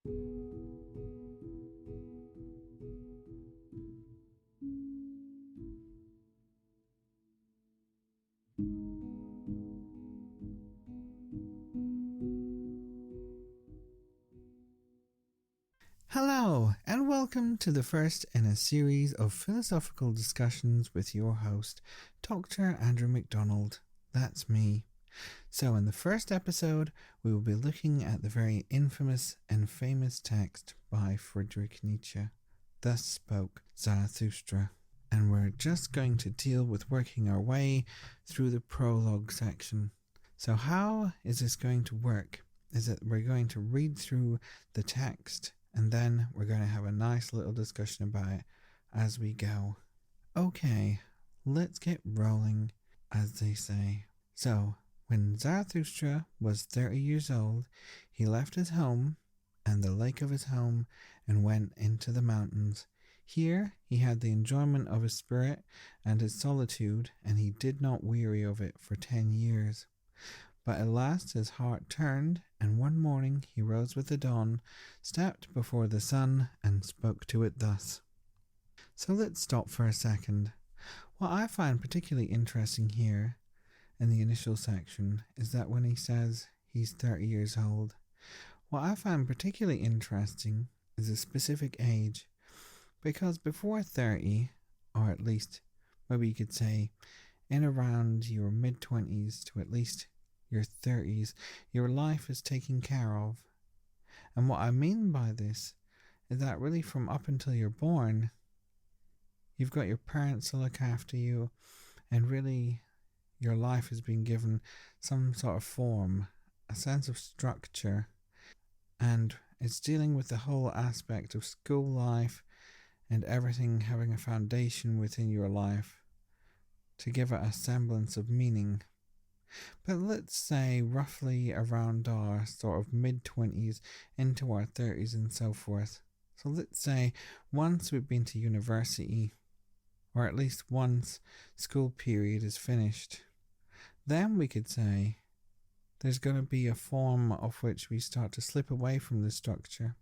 Hello, and welcome to the first in a series of philosophical discussions with your host, Dr. McDonald. That's me. So in the first episode, we will be looking at the very infamous and famous text by Friedrich Nietzsche, Thus Spoke Zarathustra. And we're just going to deal with working our way through the prologue section. So how is this going to work? Is that we're going to read through the text, and then we're going to have a nice little discussion about it as we go. Okay, let's get rolling, as they say. So, when Zarathustra was 30 years old, he left his home and the lake of his home and went into the mountains. Here he had the enjoyment of his spirit and his solitude, and he did not weary of it for 10 years. But at last his heart turned, and one morning he rose with the dawn, stepped before the sun, and spoke to it thus. So let's stop for a second. What I find particularly interesting here in the initial section is that when he says he's 30 years old, what I find particularly interesting is a specific age, because before 30, or at least maybe you could say in around your mid-20s to at least your 30s, your life is taken care of. And what I mean by this is that really from up until you're born, you've got your parents to look after you, and really your life has been given some sort of form, a sense of structure, and it's dealing with the whole aspect of school life and everything having a foundation within your life to give it a semblance of meaning. But let's say roughly around our sort of mid-20s into our 30s and so forth. So let's say once we've been to university, or at least once school period is finished, then we could say there's going to be a form of which we start to slip away from the structure.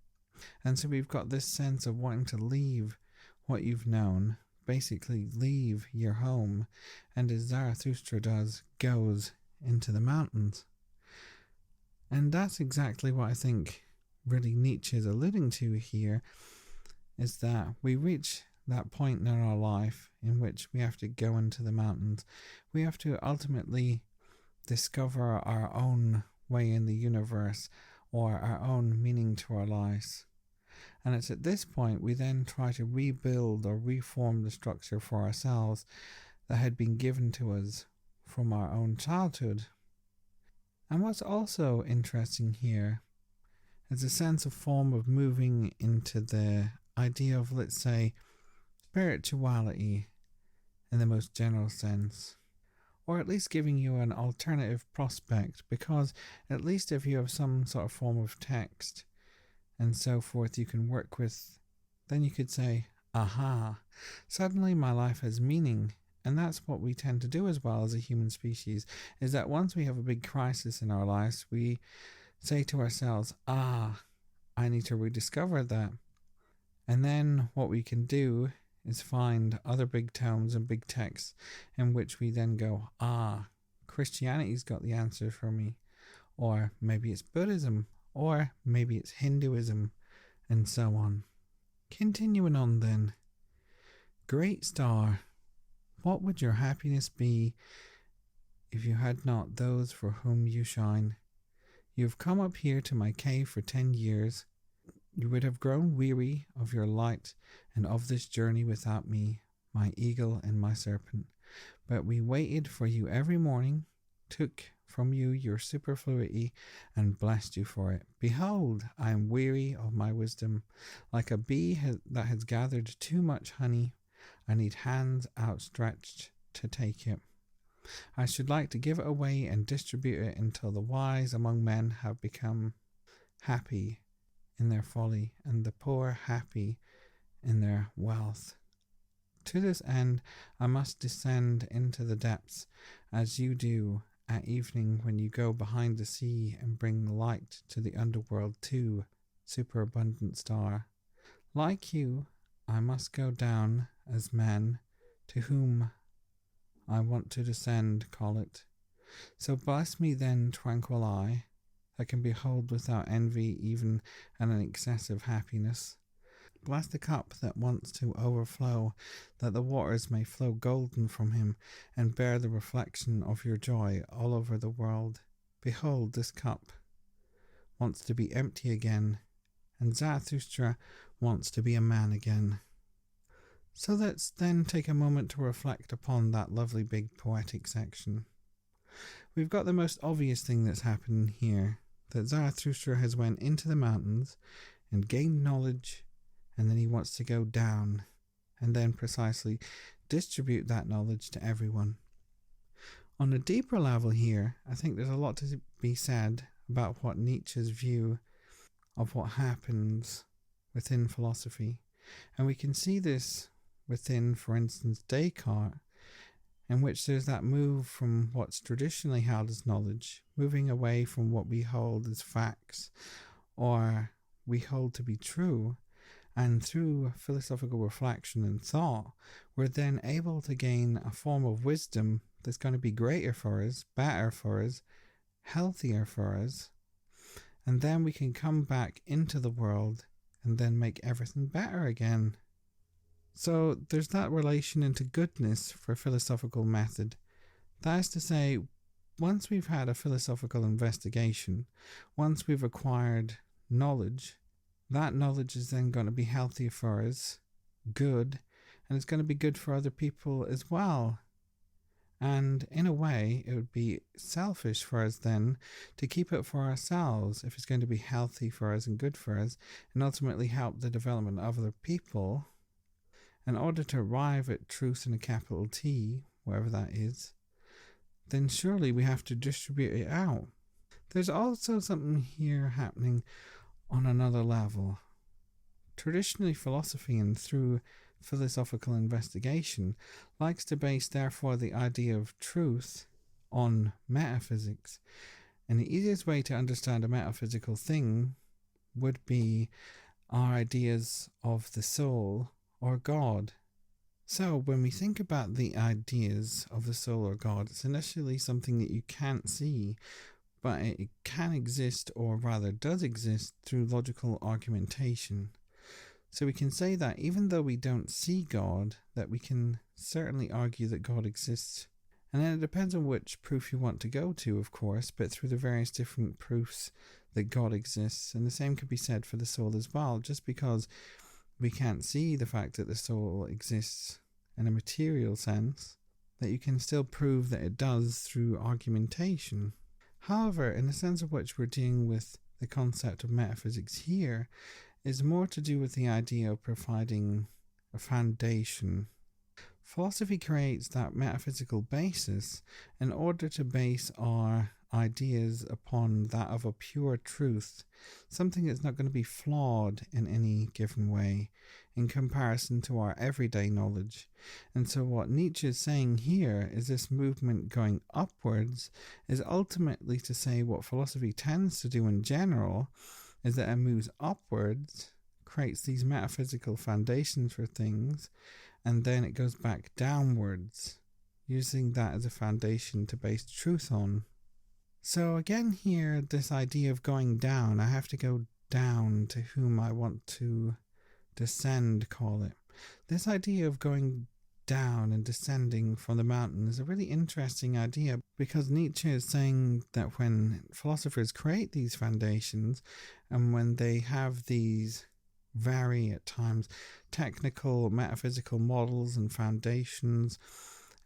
And so we've got this sense of wanting to leave what you've known, basically leave your home, and as Zarathustra does, goes into the mountains. And that's exactly what I think really Nietzsche is alluding to here, is that we reach that point in our life in which we have to go into the mountains. We have to ultimately discover our own way in the universe, or our own meaning to our lives. And it's at this point we then try to rebuild or reform the structure for ourselves that had been given to us from our own childhood. And what's also interesting here is a sense of form of moving into the idea of, let's say, spirituality in the most general sense, or at least giving you an alternative prospect, because at least if you have some sort of form of text and so forth you can work with, then you could say, aha, suddenly my life has meaning. And that's what we tend to do as well as a human species, is that once we have a big crisis in our lives, we say to ourselves, I need to rediscover that. And then what we can do is find other big tomes and big texts in which we then go, Christianity's got the answer for me. Or maybe it's Buddhism, or maybe it's Hinduism, and so on. Continuing on then. Great star, what would your happiness be if you had not those for whom you shine? You have come up here to my cave for 10 years. You would have grown weary of your light and of this journey without me, my eagle and my serpent. But we waited for you every morning, took from you your superfluity, and blessed you for it. Behold, I am weary of my wisdom. Like a bee that has gathered too much honey, I need hands outstretched to take it. I should like to give it away and distribute it until the wise among men have become happy in their folly, and the poor happy in their wealth. To this end, I must descend into the depths, as you do at evening when you go behind the sea and bring light to the underworld too, superabundant star. Like you, I must go down as men, to whom I want to descend, call it. So bless me then, tranquil eye, that can behold without envy even an excessive happiness. Bless the cup that wants to overflow, that the waters may flow golden from him, and bear the reflection of your joy all over the world. Behold, this cup wants to be empty again, and Zarathustra wants to be a man again. So let's then take a moment to reflect upon that lovely big poetic section. We've got the most obvious thing that's happened here, that Zarathustra has went into the mountains and gained knowledge, and then he wants to go down and then precisely distribute that knowledge to everyone. On a deeper level here, I think there's a lot to be said about what Nietzsche's view of what happens within philosophy. And we can see this within, for instance, Descartes, in which there's that move from what's traditionally held as knowledge, moving away from what we hold as facts or we hold to be true, and through philosophical reflection and thought, we're then able to gain a form of wisdom that's going to be greater for us, better for us, healthier for us, and then we can come back into the world and then make everything better again. So there's that relation into goodness for philosophical method. That is to say, once we've had a philosophical investigation, once we've acquired knowledge, that knowledge is then going to be healthier for us, good, and it's going to be good for other people as well. And in a way, it would be selfish for us then to keep it for ourselves if it's going to be healthy for us and good for us, and ultimately help the development of other people. In order to arrive at truth in a capital T, whatever that is, then surely we have to distribute it out. There's also something here happening on another level. Traditionally, philosophy, and through philosophical investigation, likes to base therefore the idea of truth on metaphysics. And the easiest way to understand a metaphysical thing would be our ideas of the soul or God. So when we think about the ideas of the soul or God, it's initially something that you can't see, but it can exist, or rather does exist, through logical argumentation. So we can say that even though we don't see God, that we can certainly argue that God exists. And then it depends on which proof you want to go to, of course, but through the various different proofs that God exists. And the same could be said for the soul as well. Just because we can't see the fact that the soul exists in a material sense, that you can still prove that it does through argumentation. However, in the sense of which we're dealing with the concept of metaphysics here, is more to do with the idea of providing a foundation. Philosophy creates that metaphysical basis in order to base our ideas upon that of a pure truth, something that's not going to be flawed in any given way in comparison to our everyday knowledge. And so what Nietzsche is saying here is this movement going upwards is ultimately to say what philosophy tends to do in general is that it moves upwards, creates these metaphysical foundations for things, and then it goes back downwards, using that as a foundation to base truth on. So again here, this idea of going down, I have to go down to whom I want to descend, call it. This idea of going down and descending from the mountain is a really interesting idea, because Nietzsche is saying that when philosophers create these foundations and when they have these very at times technical metaphysical models and foundations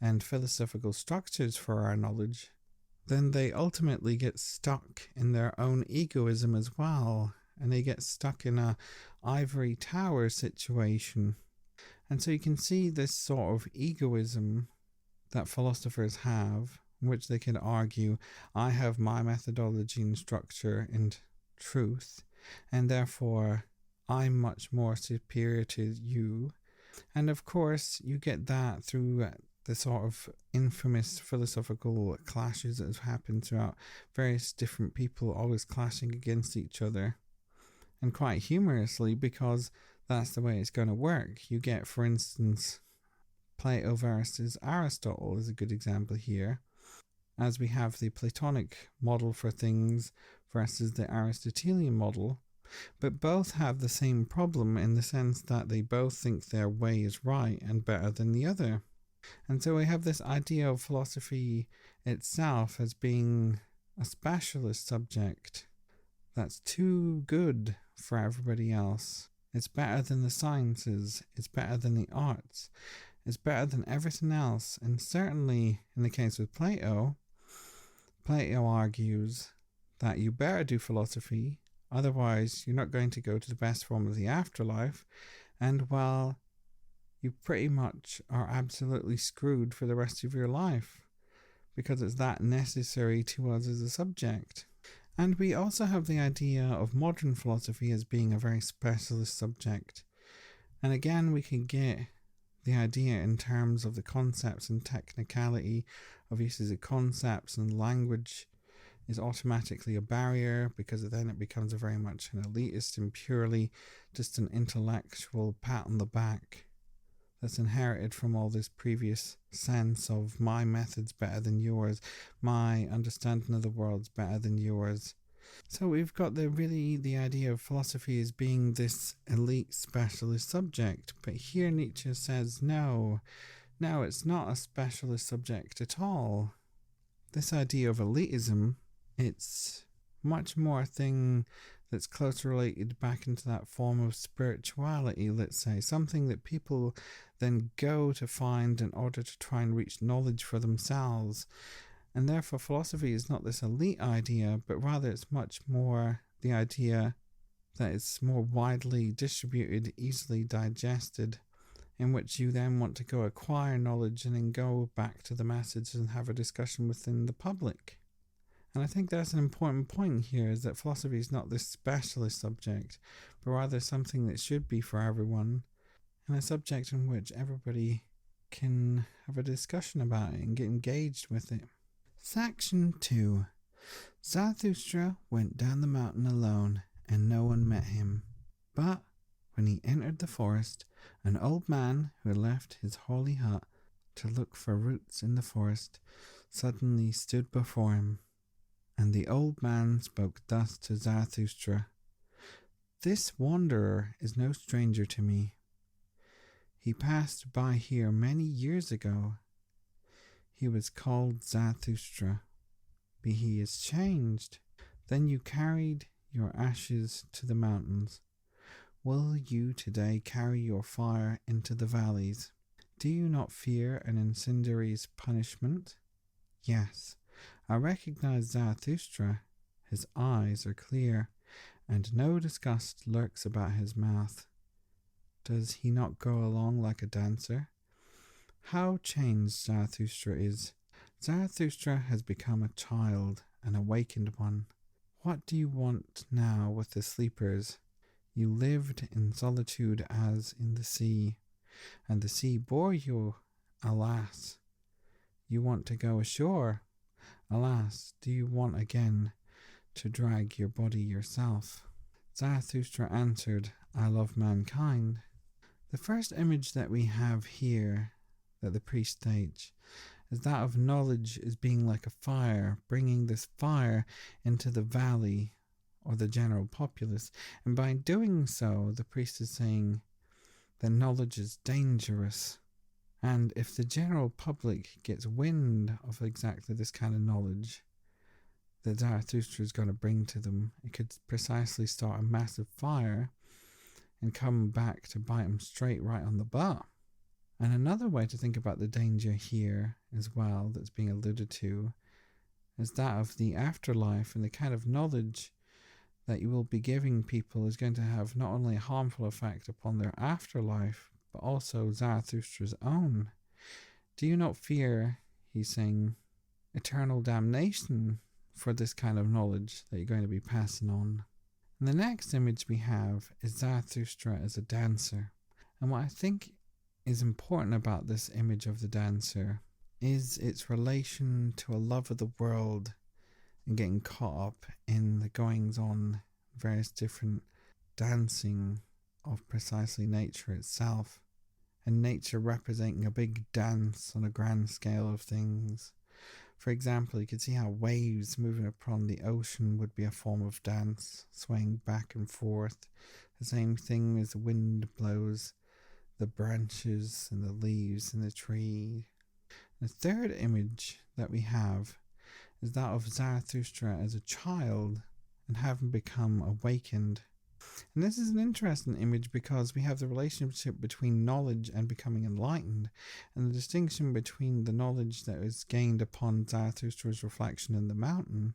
and philosophical structures for our knowledge, then they ultimately get stuck in their own egoism as well, and they get stuck in a ivory tower situation. And so you can see this sort of egoism that philosophers have, in which they can argue, I have my methodology and structure and truth, and therefore I'm much more superior to you. And of course, you get that through the sort of infamous philosophical clashes that have happened throughout various different people always clashing against each other. and quite humorously, because that's the way it's going to work. You get, for instance, Plato versus Aristotle is a good example here, as we have the Platonic model for things versus the Aristotelian model, but both have the same problem in the sense that they both think their way is right and better than the other. And so we have this idea of philosophy itself as being a specialist subject that's too good for everybody else. It's better than the sciences, it's better than the arts, it's better than everything else. And certainly in the case with Plato, Plato argues that you better do philosophy, otherwise you're not going to go to the best form of the afterlife, and well, you pretty much are absolutely screwed for the rest of your life, because it's that necessary to us as a subject. And we also have the idea of modern philosophy as being a very specialist subject. And again, we can get the idea in terms of the concepts and technicality of uses of concepts, and language is automatically a barrier, because then it becomes a very much an elitist and purely just an intellectual pat on the back that's inherited from all this previous sense of my method's better than yours, my understanding of the world's better than yours. So we've got the idea of philosophy as being this elite specialist subject, but here Nietzsche says no, it's not a specialist subject at all. This idea of elitism, it's much more a thing that's closely related back into that form of spirituality, let's say, something that people then go to find in order to try and reach knowledge for themselves. And therefore philosophy is not this elite idea, but rather it's much more the idea that it's more widely distributed, easily digested, in which you then want to go acquire knowledge and then go back to the masses and have a discussion within the public. And I think that's an important point here, is that philosophy is not this specialist subject, but rather something that should be for everyone, and a subject in which everybody can have a discussion about it and get engaged with it. Section 2. Zarathustra went down the mountain alone, and no one met him. But when he entered the forest, an old man who had left his holy hut to look for roots in the forest suddenly stood before him. And the old man spoke thus to Zarathustra: "This wanderer is no stranger to me. He passed by here many years ago. He was called Zarathustra, but he is changed. Then you carried your ashes to the mountains. Will you today carry your fire into the valleys? Do you not fear an incendiary's punishment?" Yes, I recognize Zarathustra. His eyes are clear, and no disgust lurks about his mouth. Does he not go along like a dancer? How changed Zarathustra is! Zarathustra has become a child, an awakened one. What do you want now with the sleepers? You lived in solitude as in the sea, and the sea bore you. Alas, you want to go ashore. Alas, do you want again to drag your body yourself? Zarathustra answered, I love mankind. The first image that we have here, that the priest states, is that of knowledge as being like a fire, bringing this fire into the valley or the general populace. And by doing so, the priest is saying that knowledge is dangerous. And if the general public gets wind of exactly this kind of knowledge that Zarathustra is going to bring to them, it could precisely start a massive fire and come back to bite them straight right on the butt. And another way to think about the danger here as well that's being alluded to is that of the afterlife, and the kind of knowledge that you will be giving people is going to have not only a harmful effect upon their afterlife, but also Zarathustra's own. Do you not fear, he's saying, eternal damnation for this kind of knowledge that you're going to be passing on? And the next image we have is Zarathustra as a dancer. And what I think is important about this image of the dancer is its relation to a love of the world and getting caught up in the goings on, various different dancing of precisely nature itself, and nature representing a big dance on a grand scale of things. For example, you could see how waves moving upon the ocean would be a form of dance, swaying back and forth, the same thing as the wind blows the branches and the leaves in the tree. The third image that we have is that of Zarathustra as a child and having become awakened. And this is an interesting image because we have the relationship between knowledge and becoming enlightened, and the distinction between the knowledge that is gained upon Zarathustra's reflection in the mountain,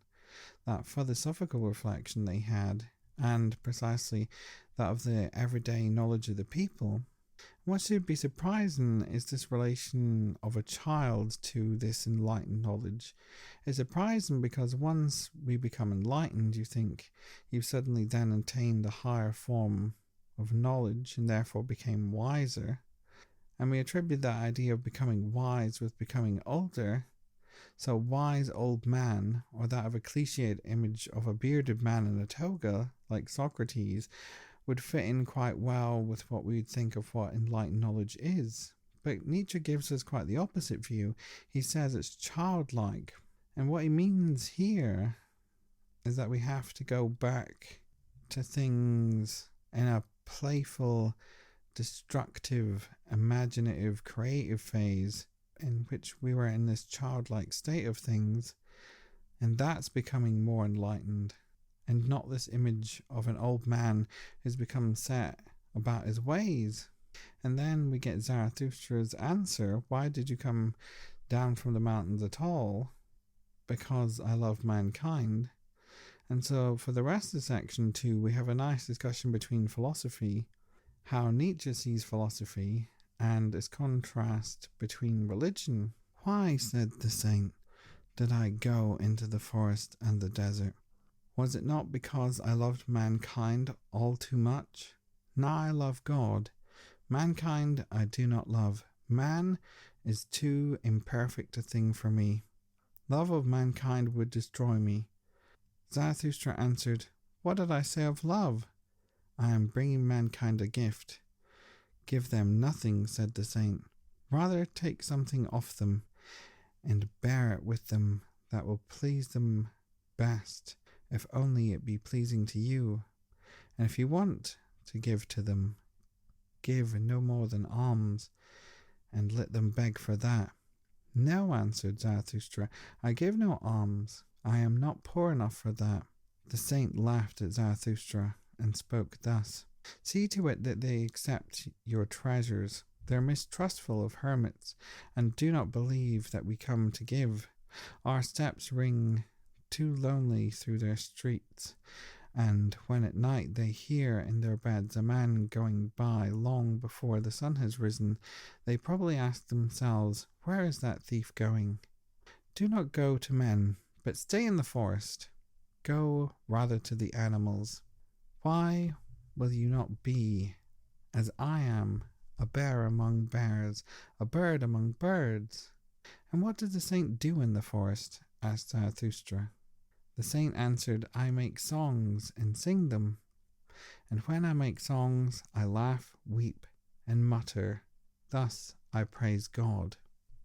that philosophical reflection they had, and precisely that of the everyday knowledge of the people. What should be surprising is this relation of a child to this enlightened knowledge. It's surprising because once we become enlightened, you think you've suddenly then attained a higher form of knowledge and therefore became wiser. And we attribute that idea of becoming wise with becoming older. So wise old man, or that of a cliched image of a bearded man in a toga, like Socrates, would fit in quite well with what we'd think of what enlightened knowledge is. But Nietzsche gives us quite the opposite view. He says it's childlike. And what he means here is that we have to go back to things in a playful, destructive, imaginative, creative phase in which we were in this childlike state of things. And that's becoming more enlightened. And not this image of an old man who's become set about his ways. And then we get Zarathustra's answer, why did you come down from the mountains at all? Because I love mankind. And so for the rest of section 2, we have a nice discussion between philosophy, how Nietzsche sees philosophy, and its contrast between religion. Why, said the saint, did I go into the forest and the desert? Was it not because I loved mankind all too much? Now I love God. Mankind I do not love. Man is too imperfect a thing for me. Love of mankind would destroy me. Zarathustra answered, what did I say of love? I am bringing mankind a gift. Give them nothing, said the saint. Rather take something off them, and bear it with them that will please them best, if only it be pleasing to you. And if you want to give to them, give no more than alms, and let them beg for that. No, answered Zarathustra, I give no alms. I am not poor enough for that. The saint laughed at Zarathustra and spoke thus. See to it that they accept your treasures. They are mistrustful of hermits, and do not believe that we come to give. Our steps ring too lonely through their streets, and when at night they hear in their beds a man going by long before the sun has risen, they probably ask themselves, where is that thief going? Do not go to men, but stay in the forest. Go rather to the animals. Why will you not be, as I am, a bear among bears, a bird among birds? And what does the saint do in the forest? Asked Zarathustra. The saint answered, I make songs and sing them. And when I make songs, I laugh, weep, and mutter. Thus I praise God.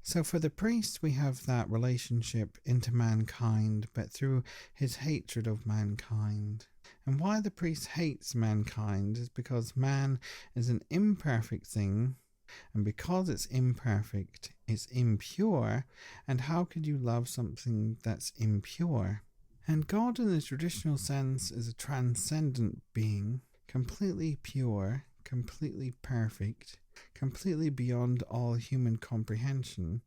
So for the priest, we have that relationship into mankind, but through his hatred of mankind. And why the priest hates mankind is because man is an imperfect thing, and because it's imperfect, it's impure, and how could you love something that's impure? And God in the traditional sense is a transcendent being, completely pure, completely perfect, completely beyond all human comprehension.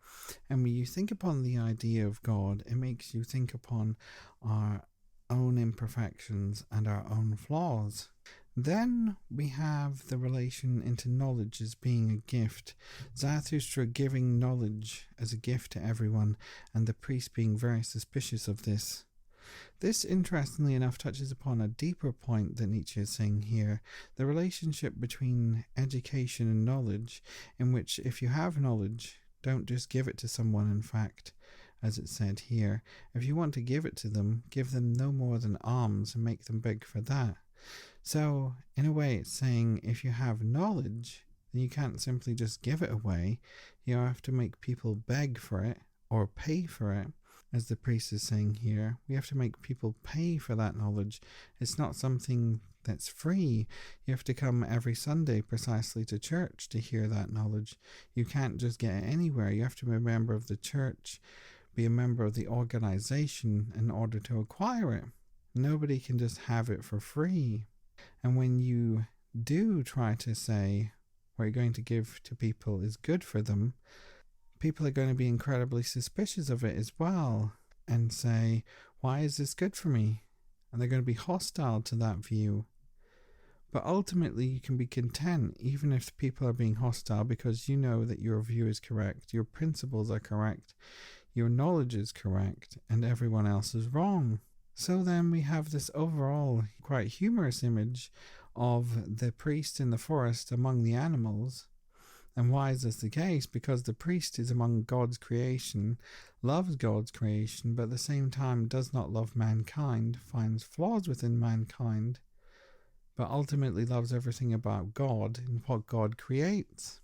And when you think upon the idea of God, it makes you think upon our own imperfections and our own flaws. Then we have the relation into knowledge as being a gift, Zarathustra giving knowledge as a gift to everyone, and the priest being very suspicious of this. This, interestingly enough, touches upon a deeper point that Nietzsche is saying here, the relationship between education and knowledge, in which if you have knowledge, don't just give it to someone, in fact, as it's said here. If you want to give it to them, give them no more than alms and make them beg for that. So, in a way, it's saying if you have knowledge, then you can't simply just give it away. You have to make people beg for it or pay for it. As the priest is saying here, we have to make people pay for that knowledge. It's not something that's free. You have to come every Sunday precisely to church to hear that knowledge. You can't just get it anywhere. You have to be a member of the church, be a member of the organization in order to acquire it. Nobody can just have it for free. And when you do try to say what you're going to give to people is good for them, people are going to be incredibly suspicious of it as well and say, why is this good for me? And they're going to be hostile to that view. But ultimately, you can be content even if people are being hostile, because you know that your view is correct, your principles are correct, your knowledge is correct, and everyone else is wrong. So then we have this overall quite humorous image of the priest in the forest among the animals. And why is this the case? Because the priest is among God's creation, loves God's creation, but at the same time does not love mankind, finds flaws within mankind, but ultimately loves everything about God and what God creates.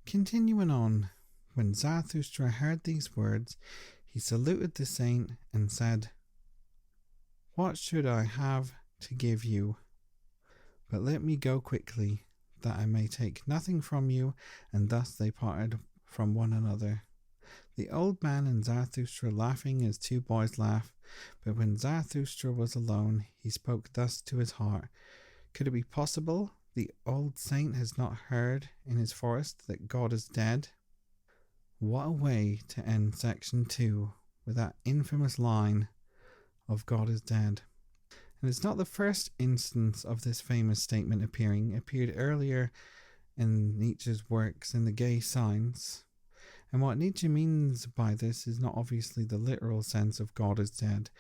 Continuing on, when Zarathustra heard these words, he saluted the saint and said, "What should I have to give you? But let me go quickly, that I may take nothing from you." And thus they parted from one another. The old man and Zarathustra laughing as two boys laugh, but when Zarathustra was alone, he spoke thus to his heart. Could it be possible the old saint has not heard in his forest that God is dead? What a way to end section 2 with that infamous line of God is dead. And it's not the first instance of this famous statement appearing. It appeared earlier in Nietzsche's works in the Gay Science. And what Nietzsche means by this is not obviously the literal sense of God is dead.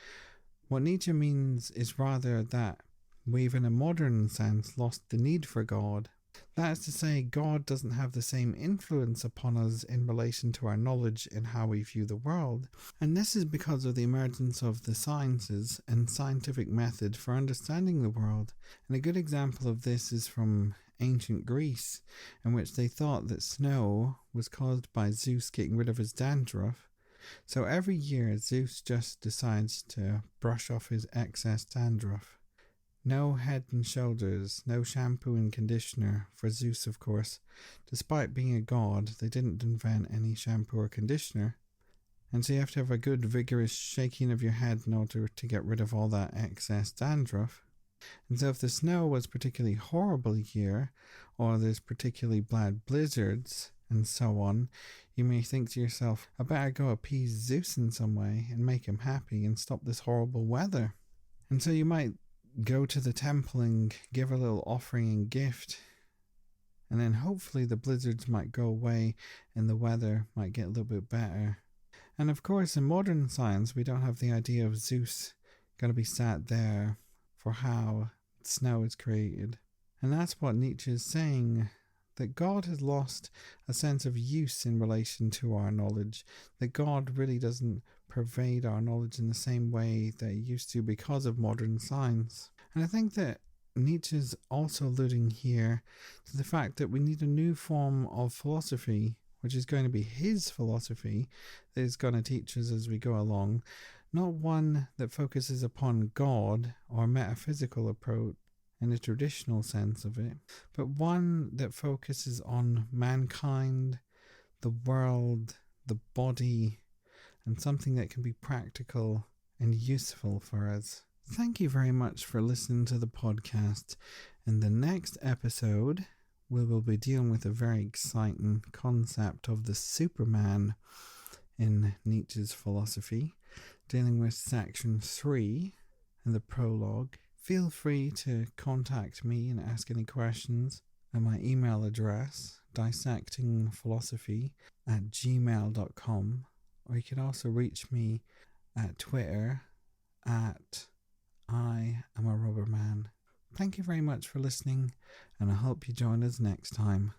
What Nietzsche means is rather that we've in a modern sense lost the need for God. That is to say, God doesn't have the same influence upon us in relation to our knowledge and how we view the world. And this is because of the emergence of the sciences and scientific method for understanding the world. And a good example of this is from ancient Greece, in which they thought that snow was caused by Zeus getting rid of his dandruff. So every year Zeus just decides to brush off his excess dandruff. No Head and Shoulders, no shampoo and conditioner for Zeus, of course. Despite being a god, they didn't invent any shampoo or conditioner. And so you have to have a good vigorous shaking of your head in order to get rid of all that excess dandruff. And so if the snow was particularly horrible year, or there's particularly bad blizzards, and so on, you may think to yourself, I better go appease Zeus in some way and make him happy and stop this horrible weather. And so you might go to the temple and give a little offering and gift, and then hopefully the blizzards might go away and the weather might get a little bit better. And of course, in modern science, we don't have the idea of Zeus going to be sat there for how snow is created. And that's what Nietzsche is saying, that God has lost a sense of use in relation to our knowledge, that God really doesn't pervade our knowledge in the same way that it used to because of modern science. And I think that Nietzsche is also alluding here to the fact that we need a new form of philosophy, which is going to be his philosophy that is going to teach us as we go along, not one that focuses upon God or metaphysical approach in the traditional sense of it, but one that focuses on mankind, the world, the body, and something that can be practical and useful for us. Thank you very much for listening to the podcast. In the next episode, we will be dealing with a very exciting concept of the Superman in Nietzsche's philosophy, dealing with section 3 in the prologue. Feel free to contact me and ask any questions at my email address, dissectingphilosophy@gmail.com, or you can also reach me at Twitter at I am a rubber man. Thank you very much for listening, and I hope you join us next time.